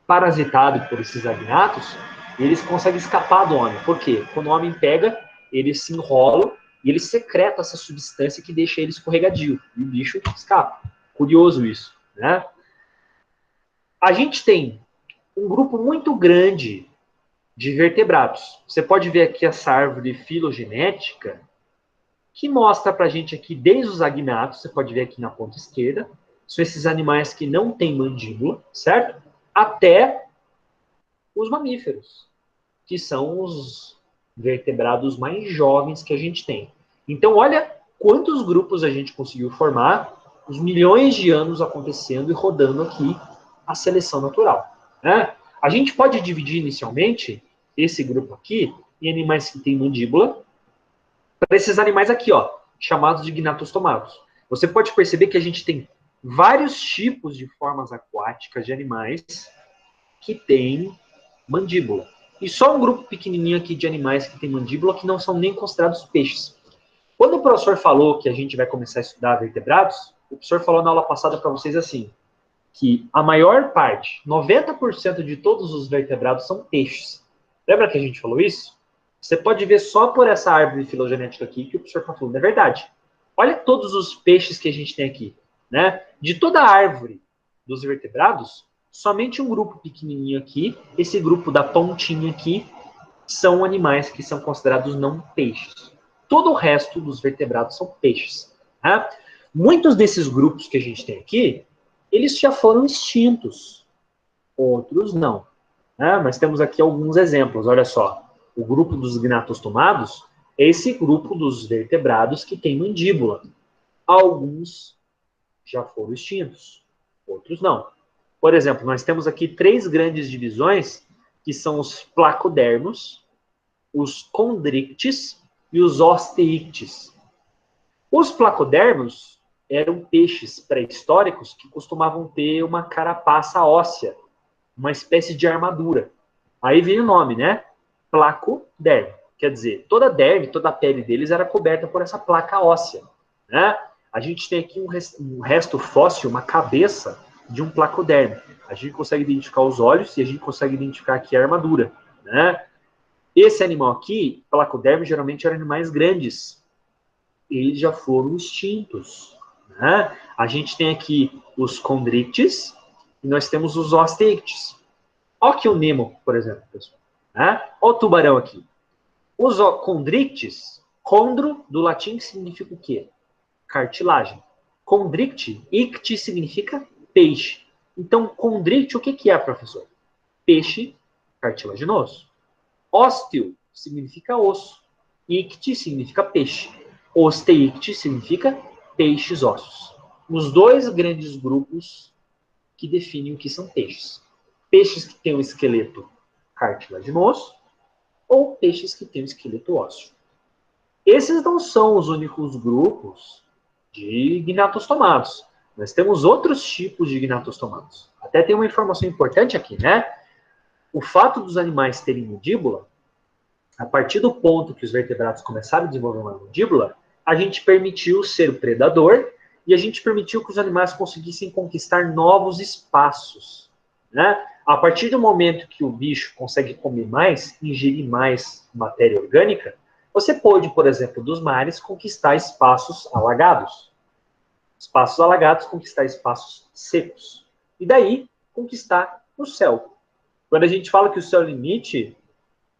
parasitado por esses agnatos e eles conseguem escapar do homem. Por quê? Quando o homem pega, eles se enrolam e ele secreta essa substância que deixa ele escorregadio. E o bicho escapa. Curioso isso, né? A gente tem um grupo muito grande de vertebrados. Você pode ver aqui essa árvore filogenética que mostra pra gente aqui desde os agnatos, você pode ver aqui na ponta esquerda, são esses animais que não têm mandíbula, certo? Até os mamíferos, que são os vertebrados mais jovens que a gente tem. Então, olha quantos grupos a gente conseguiu formar, os milhões de anos acontecendo e rodando aqui a seleção natural, né? A gente pode dividir inicialmente esse grupo aqui em animais que têm mandíbula, para esses animais aqui, ó, chamados de gnatostomados. Você pode perceber que a gente tem vários tipos de formas aquáticas de animais que têm mandíbula. E só um grupo pequenininho aqui de animais que tem mandíbula que não são nem considerados peixes. Quando o professor falou que a gente vai começar a estudar vertebrados, o professor falou na aula passada para vocês assim, que a maior parte, 90% de todos os vertebrados são peixes. Lembra que a gente falou isso? Você pode ver só por essa árvore filogenética aqui que o professor está falando, é verdade. Olha todos os peixes que a gente tem aqui, né? De toda a árvore dos vertebrados, somente um grupo pequenininho aqui, esse grupo da pontinha aqui, são animais que são considerados não peixes. Todo o resto dos vertebrados são peixes. Né? Muitos desses grupos que a gente tem aqui, eles já foram extintos. Outros não. Né? Mas temos aqui alguns exemplos, olha só. O grupo dos gnatostomados é esse grupo dos vertebrados que tem mandíbula. Alguns já foram extintos, outros não. Por exemplo, nós temos aqui 3 grandes divisões, que são os placodermos, os condrictes e os osteictes. Os placodermos eram peixes pré-históricos que costumavam ter uma carapaça óssea, uma espécie de armadura. Aí vem o nome, né? Placoderme. Quer dizer, toda a derme, toda a pele deles era coberta por essa placa óssea. Né? A gente tem aqui um resto fóssil, uma cabeça de um placoderme. A gente consegue identificar os olhos e a gente consegue identificar aqui a armadura. Né? Esse animal aqui, placoderme, geralmente eram animais grandes. Eles já foram extintos. Né? A gente tem aqui os condrictes e nós temos os osteictes. Olha aqui o Nemo, por exemplo, pessoal. Né? Olha o tubarão aqui. Os condrictes, condro, do latim, significa o quê? Cartilagem. Condricte, icte, significa peixe. Então, condricte, o que é, professor? Peixe cartilaginoso. Ósteo significa osso. Icte significa peixe. Osteicte significa peixes ossos. Os 2 grandes grupos que definem o que são peixes. Peixes que têm um esqueleto cartilaginoso ou peixes que têm um esqueleto ósseo. Esses não são os únicos grupos de gnatostomados. Nós temos outros tipos de gnatostomados. Até tem uma informação importante aqui, né? O fato dos animais terem mandíbula, a partir do ponto que os vertebrados começaram a desenvolver uma mandíbula, a gente permitiu ser o predador e a gente permitiu que os animais conseguissem conquistar novos espaços. Né? A partir do momento que o bicho consegue comer mais, ingerir mais matéria orgânica, você pode, por exemplo, dos mares, conquistar espaços alagados. Espaços alagados, conquistar espaços secos. E daí, conquistar o céu. Quando a gente fala que o céu é o limite,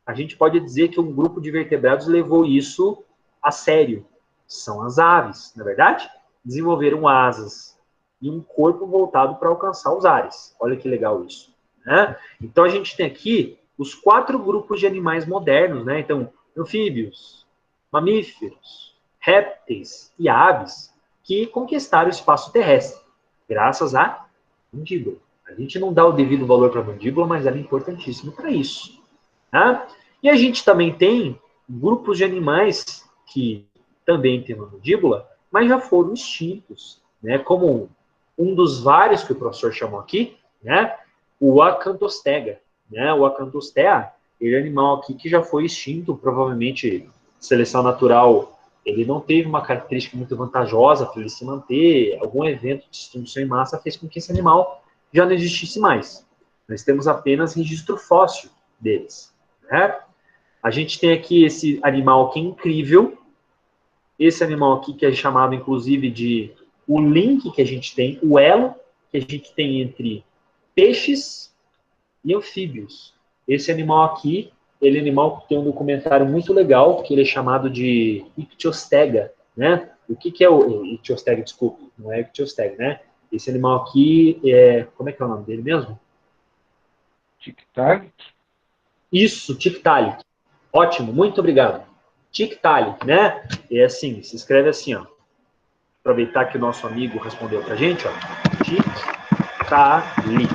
a gente pode dizer que um grupo de vertebrados levou isso a sério. São as aves, não é verdade? Desenvolveram asas e um corpo voltado para alcançar os ares. Olha que legal isso. Né? Então, a gente tem aqui os 4 grupos de animais modernos. Né? Então, anfíbios, mamíferos, répteis e aves que conquistaram o espaço terrestre, graças à mandíbula. A gente não dá o devido valor para a mandíbula, mas ela é importantíssima para isso. Tá? E a gente também tem grupos de animais que também têm uma mandíbula, mas já foram extintos, né? Como um dos vários que o professor chamou aqui, né? O acantostega. né? O Acanthostea, ele é um animal aqui que já foi extinto, provavelmente seleção natural, ele não teve uma característica muito vantajosa para ele se manter, algum evento de extinção em massa fez com que esse animal já não existisse mais. Nós temos apenas registro fóssil deles, né? A gente tem aqui esse animal que é incrível, esse animal aqui que é chamado, inclusive, de o link que a gente tem, o elo que a gente tem entre peixes e anfíbios. Esse animal aqui, ele é um animal que tem um documentário muito legal, que ele é chamado de Ichthyostega, né? O que é o Ichthyostega, desculpe, não é Ichthyostega, né? Esse animal aqui, como é que é o nome dele mesmo? Tiktaalik? Isso, Tiktaalik. Ótimo, muito obrigado. Tiktaalik, né? É assim, se escreve assim, ó. Aproveitar que o nosso amigo respondeu pra gente, ó. Tiktaalik,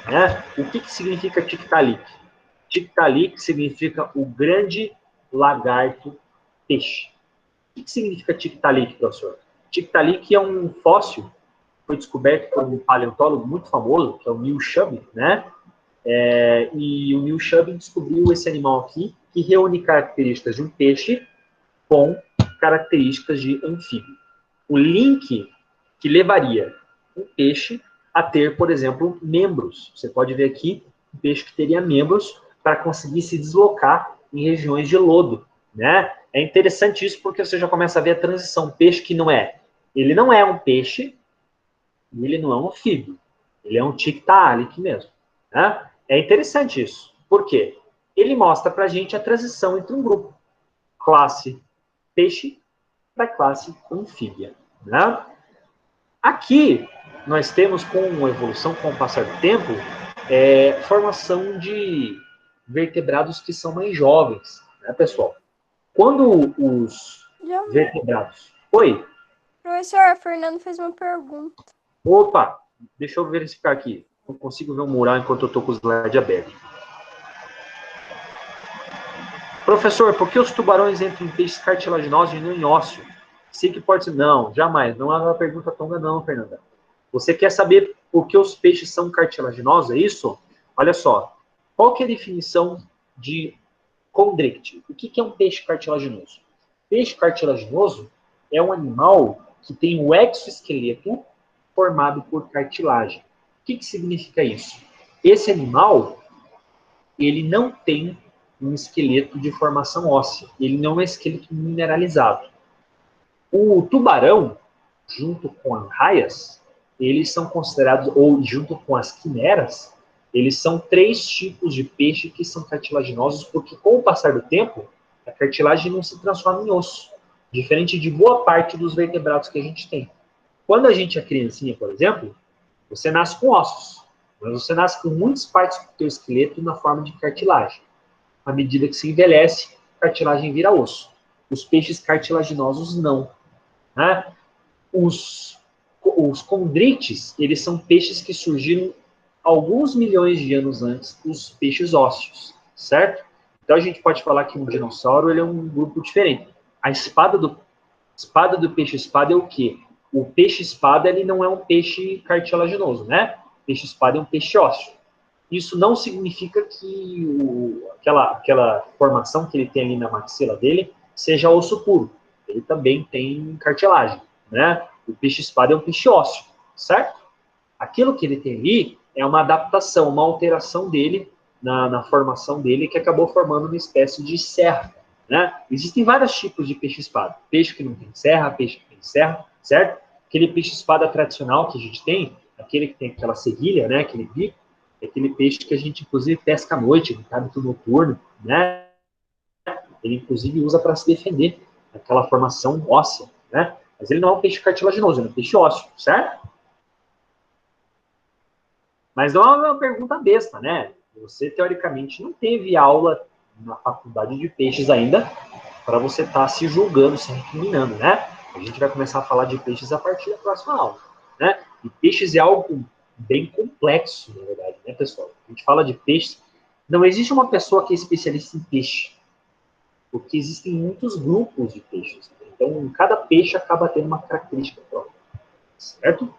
né? O que significa Tiktaalik? Tiktaalik significa o grande lagarto peixe. O que significa Tiktaalik, professor? Tiktaalik é um fóssil que foi descoberto por um paleontólogo muito famoso, que é o Neil Shubin, né? E o Neil Shubin descobriu esse animal aqui, que reúne características de um peixe com características de anfíbio. O link que levaria um peixe a ter, por exemplo, membros. Você pode ver aqui um peixe que teria membros para conseguir se deslocar em regiões de lodo, né? É interessante isso porque você já começa a ver a transição. Peixe que não é. Ele não é um peixe e ele não é um anfíbio. Ele é um Tiktaalik mesmo, né? É interessante isso. Por quê? Ele mostra para a gente a transição entre um grupo, classe peixe, para classe anfíbia, né? Aqui, nós temos, com a evolução, com o passar do tempo, formação de vertebrados que são mais jovens, né, pessoal? Quando os vertebrados... Oi? Professor, Fernando fez uma pergunta. Opa, deixa eu verificar aqui. Não consigo ver o mural enquanto eu estou com os LED abertos. Professor, por que os tubarões entram em peixes cartilaginosos e não em ósseo? Sei que pode ser... Não, jamais. Não é uma pergunta tonga, não, Fernanda. Você quer saber por que os peixes são cartilaginosos, é isso? Olha só. Qual que é a definição de condricte? O que é um peixe cartilaginoso? Peixe cartilaginoso é um animal que tem o exoesqueleto formado por cartilagem. O que significa isso? Esse animal, ele não tem um esqueleto de formação óssea. Ele não é um esqueleto mineralizado. O tubarão, junto com as raias, eles são considerados, ou junto com as quimeras, eles são 3 tipos de peixe que são cartilaginosos, porque com o passar do tempo, a cartilagem não se transforma em osso, diferente de boa parte dos vertebrados que a gente tem. Quando a gente é criancinha, por exemplo, você nasce com ossos, mas você nasce com muitas partes do teu esqueleto na forma de cartilagem. À medida que se envelhece, a cartilagem vira osso. Os peixes cartilaginosos não. Né? Os condrites, eles são peixes que surgiram alguns milhões de anos antes dos peixes ósseos, certo? Então a gente pode falar que um dinossauro ele é um grupo diferente. A espada do peixe-espada é o quê? O peixe-espada ele não é um peixe cartilaginoso, né? O peixe-espada é um peixe ósseo. Isso não significa que aquela formação que ele tem ali na maxila dele seja osso puro. Ele também tem cartilagem, né? O peixe-espada é um peixe ósseo, certo? Aquilo que ele tem ali é uma adaptação, uma alteração dele na formação dele que acabou formando uma espécie de serra, né? Existem vários tipos de peixe-espada. Peixe que não tem serra, peixe que tem serra, certo? Aquele peixe-espada tradicional que a gente tem, aquele que tem aquela serrilha, né? Aquele bico, é aquele peixe que a gente, inclusive, pesca à noite, no hábito noturno, né? Ele, inclusive, usa para se defender daquela formação óssea, né? Mas ele não é um peixe cartilaginoso, ele é um peixe ósseo, certo? Mas não é uma pergunta besta, né? Você, teoricamente, não teve aula na faculdade de peixes ainda para você estar se julgando, se recriminando, né? A gente vai começar a falar de peixes a partir da próxima aula, né? E peixes é algo bem complexo, na verdade, né, pessoal? A gente fala de peixes. Não existe uma pessoa que é especialista em peixe, porque existem muitos grupos de peixes. Então, cada peixe acaba tendo uma característica própria, certo?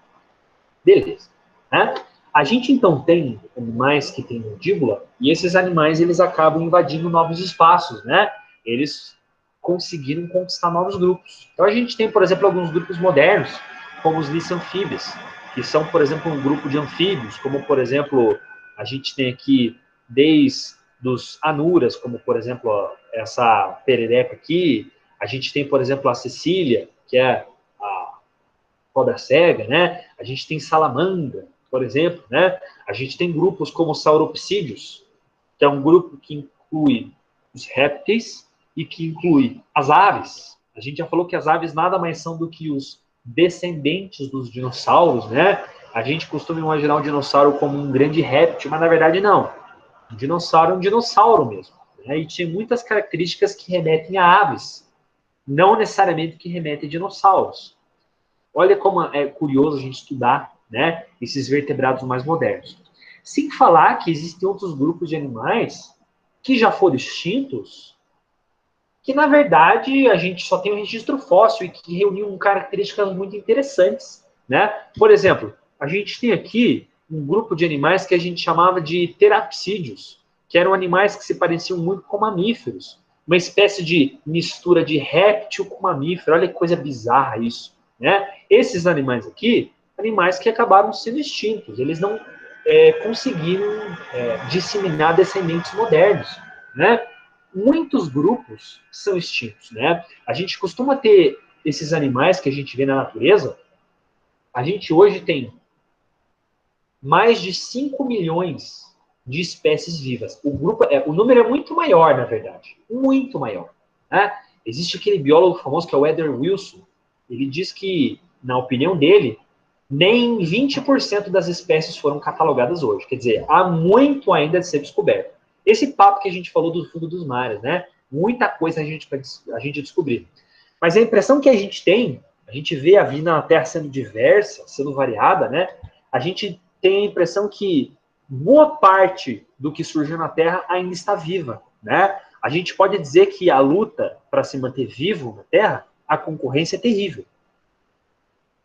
Beleza. Né? A gente, então, tem animais que têm mandíbula, e esses animais, eles acabam invadindo novos espaços, né? Eles conseguiram conquistar novos grupos. Então, a gente tem, por exemplo, alguns grupos modernos, como os liçanfíbios, que são, por exemplo, um grupo de anfíbios, como, por exemplo, a gente tem aqui desde os anuras, como, por exemplo, ó, essa perereca aqui. A gente tem, por exemplo, a cecília, que é a cobra cega, né? A gente tem salamandra, por exemplo, né? A gente tem grupos como sauropsídeos, que é um grupo que inclui os répteis e que inclui as aves. A gente já falou que as aves nada mais são do que os descendentes dos dinossauros, né? A gente costuma imaginar o dinossauro como um grande réptil, mas na verdade não. O dinossauro é um dinossauro mesmo, né? E tinha muitas características que remetem a aves, não necessariamente que remetem a dinossauros. Olha como é curioso a gente estudar, né, esses vertebrados mais modernos. Sem falar que existem outros grupos de animais que já foram extintos, que na verdade a gente só tem um registro fóssil e que reuniam características muito interessantes, né? Por exemplo, a gente tem aqui um grupo de animais que a gente chamava de terapsídeos, que eram animais que se pareciam muito com mamíferos, uma espécie de mistura de réptil com mamífero. Olha que coisa bizarra isso, né? Esses animais aqui, animais que acabaram sendo extintos, eles não conseguiram disseminar descendentes modernos, né? Muitos grupos são extintos, né? A gente costuma ter esses animais que a gente vê na natureza. A gente hoje tem mais de 5 milhões de espécies vivas. O número é muito maior, na verdade. Muito maior, né? Existe aquele biólogo famoso que é o Edward Wilson. Ele diz que, na opinião dele, nem 20% das espécies foram catalogadas hoje. Quer dizer, há muito ainda de ser descoberto. Esse papo que a gente falou do fundo dos mares, né? Muita coisa a gente descobrir. Mas a impressão que a gente vê a vida na Terra sendo diversa, sendo variada, né? A gente tem a impressão que boa parte do que surgiu na Terra ainda está viva, né? A gente pode dizer que a luta para se manter vivo na Terra, a concorrência é terrível.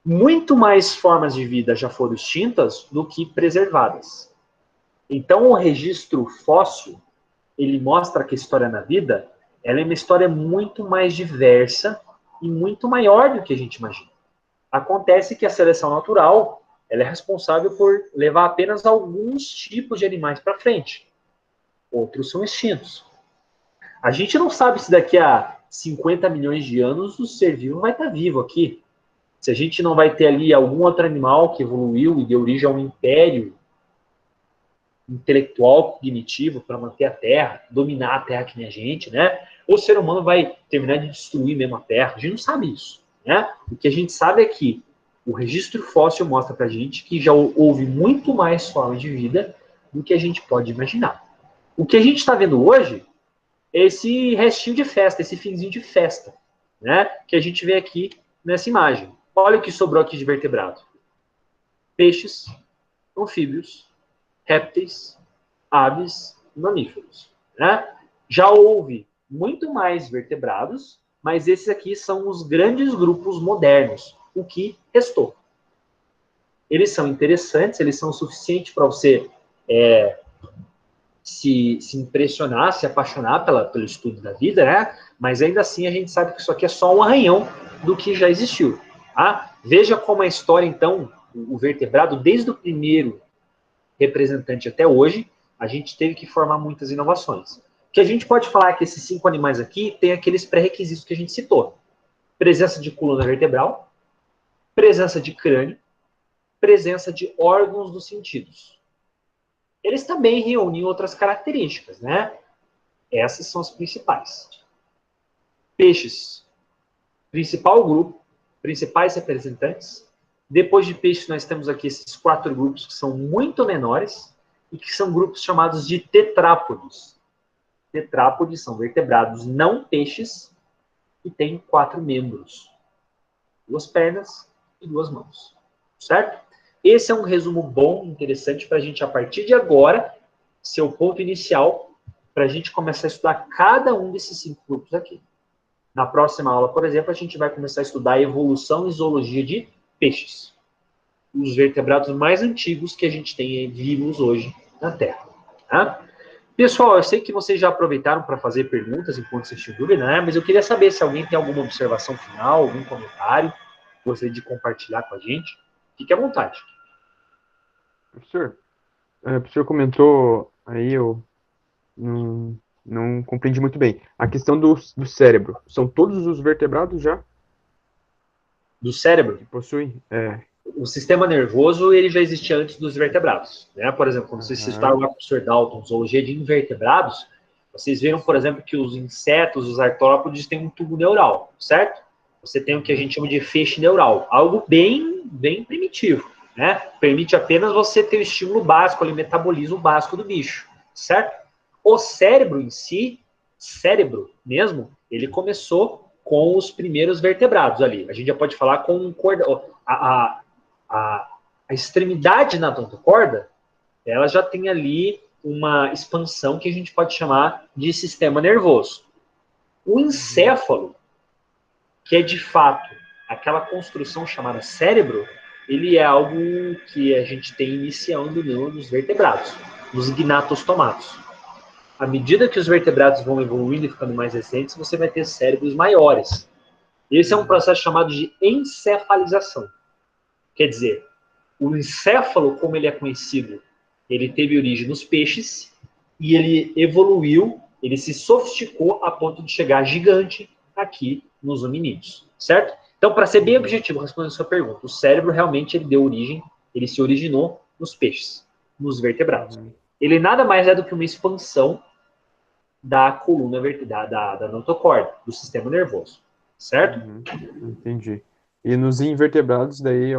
Muito mais formas de vida já foram extintas do que preservadas. Então, o registro fóssil, ele mostra que a história na vida, ela é uma história muito mais diversa e muito maior do que a gente imagina. Acontece que a seleção natural, ela é responsável por levar apenas alguns tipos de animais para frente. Outros são extintos. A gente não sabe se daqui a 50 milhões de anos o ser vivo vai estar vivo aqui. Se a gente não vai ter ali algum outro animal que evoluiu e deu origem a um império intelectual, cognitivo, para manter a Terra, dominar a Terra que nem a gente, né? Ou o ser humano vai terminar de destruir mesmo a Terra. A gente não sabe isso, né? O que a gente sabe é que o registro fóssil mostra para a gente que já houve muito mais formas de vida do que a gente pode imaginar. O que a gente está vendo hoje é esse restinho de festa, esse finzinho de festa, né? Que a gente vê aqui nessa imagem. Olha o que sobrou aqui de vertebrado. Peixes, anfíbios, répteis, aves e mamíferos, né? Já houve muito mais vertebrados, mas esses aqui são os grandes grupos modernos, o que restou. Eles são interessantes, eles são suficientes para você se impressionar, se apaixonar pelo estudo da vida, né? Mas ainda assim a gente sabe que isso aqui é só um arranhão do que já existiu. Tá? Veja como a história, então, o vertebrado, desde o primeiro representante até hoje, a gente teve que formar muitas inovações. O que a gente pode falar é que esses 5 animais aqui têm aqueles pré-requisitos que a gente citou. Presença de coluna vertebral, presença de crânio, presença de órgãos dos sentidos. Eles também reúnem outras características, né? Essas são as principais. Peixes, principal grupo, principais representantes. Depois de peixes, nós temos aqui esses 4 grupos que são muito menores e que são grupos chamados de tetrápodes. Tetrápodes são vertebrados não peixes e têm 4 membros. 2 pernas e 2 mãos. Certo? Esse é um resumo bom, interessante para a gente, a partir de agora, ser o ponto inicial para a gente começar a estudar cada um desses 5 grupos aqui. Na próxima aula, por exemplo, a gente vai começar a estudar a evolução e zoologia de peixes. os vertebrados mais antigos que a gente tem vivos hoje na Terra. Tá? Pessoal, eu sei que vocês já aproveitaram para fazer perguntas enquanto vocês tinham dúvida, né? Mas eu queria saber se alguém tem alguma observação final, algum comentário, gostaria de compartilhar com a gente. Fique à vontade. Professor, o professor comentou aí, eu não compreendi muito bem. A questão do cérebro. São todos os vertebrados já Do cérebro? que possuem? O sistema nervoso, ele já existia antes dos vertebrados, né? Por exemplo, quando vocês citaram lá com o professor Dalton, zoologia de invertebrados, vocês viram, por exemplo, que os insetos, os artrópodes, têm um tubo neural, certo? Você tem o que a gente chama de feixe neural, algo bem primitivo, né? Permite apenas você ter o estímulo básico, o metabolismo básico do bicho, certo? O cérebro em si, cérebro mesmo, ele começou com os primeiros vertebrados ali. A gente já pode falar com a extremidade na odontocorda, ela já tem ali uma expansão que a gente pode chamar de sistema nervoso. O encéfalo, que é de fato aquela construção chamada cérebro, ele é algo que a gente tem iniciando nos vertebrados, nos gnatostomatos. À medida que os vertebrados vão evoluindo e ficando mais recentes, você vai ter cérebros maiores. Esse é um processo chamado de encefalização. Quer dizer, o encéfalo, como ele é conhecido, ele teve origem nos peixes e ele evoluiu, ele se sofisticou a ponto de chegar gigante aqui nos hominídeos, certo? Então, para ser bem objetivo, respondendo a sua pergunta, o cérebro realmente ele deu origem, ele se originou nos peixes, nos vertebrados. Ele nada mais é do que uma expansão da coluna da notocorda, do sistema nervoso, certo? Entendi. E nos invertebrados, daí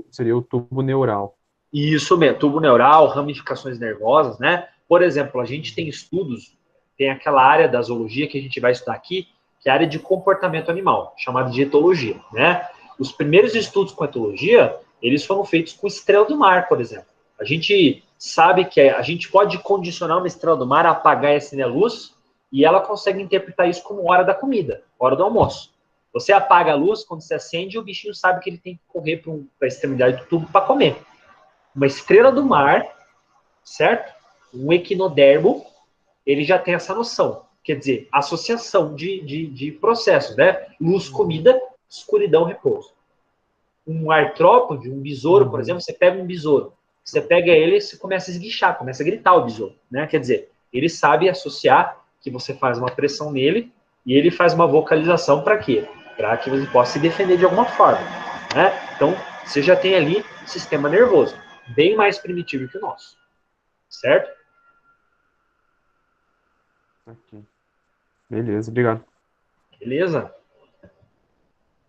seria o tubo neural. Isso mesmo, tubo neural, ramificações nervosas, né? Por exemplo, a gente tem estudos, tem aquela área da zoologia que a gente vai estudar aqui, que é a área de comportamento animal, chamada de etologia, né? Os primeiros estudos com etologia, eles foram feitos com estrela do mar, por exemplo. A gente sabe que a gente pode condicionar uma estrela do mar a apagar e acender a luz, e ela consegue interpretar isso como hora da comida, hora do almoço. Você apaga a luz, quando você acende, o bichinho sabe que ele tem que correr para a extremidade do tubo para comer. Uma estrela do mar, certo? Um equinodermo, ele já tem essa noção. Quer dizer, associação de processos, né? Luz, comida, escuridão, repouso. Um artrópode, um besouro, por exemplo, você pega um besouro, você pega ele e você começa a esguichar, começa a gritar o besouro, né? Quer dizer, ele sabe associar que você faz uma pressão nele e ele faz uma vocalização para quê? Para que você possa se defender de alguma forma, né? Então, você já tem ali sistema nervoso, bem mais primitivo que o nosso, certo? Ok. Beleza, obrigado. Beleza?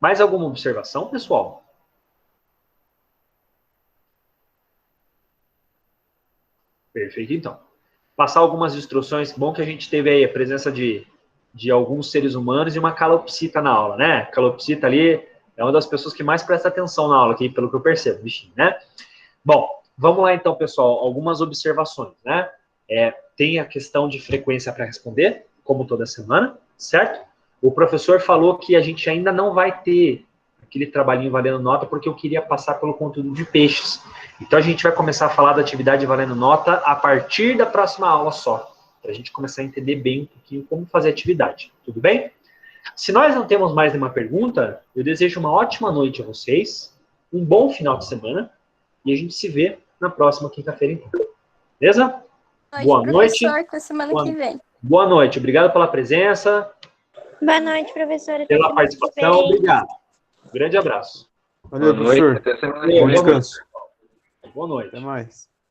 Mais alguma observação, pessoal? Perfeito, então. Passar algumas instruções. Bom que a gente teve aí a presença de alguns seres humanos e uma calopsita na aula, né? Calopsita ali é uma das pessoas que mais presta atenção na aula aqui, pelo que eu percebo, bichinho, né? Bom, vamos lá então, pessoal. Algumas observações, né? Tem a questão de frequência para responder, como toda semana, certo? O professor falou que a gente ainda não vai ter aquele trabalhinho valendo nota, porque eu queria passar pelo conteúdo de peixes. Então, a gente vai começar a falar da atividade valendo nota a partir da próxima aula só, para a gente começar a entender bem um pouquinho como fazer a atividade. Tudo bem? Se nós não temos mais nenhuma pergunta, eu desejo uma ótima noite a vocês, um bom final de semana, e a gente se vê na próxima quinta-feira, então. Beleza? Boa noite. Até semana que vem. Boa noite. Obrigado pela presença. Boa noite, professora. Pela participação. Obrigado. Grande abraço. Valeu, professor. Até semana Bom descanso. Boa noite. Até mais.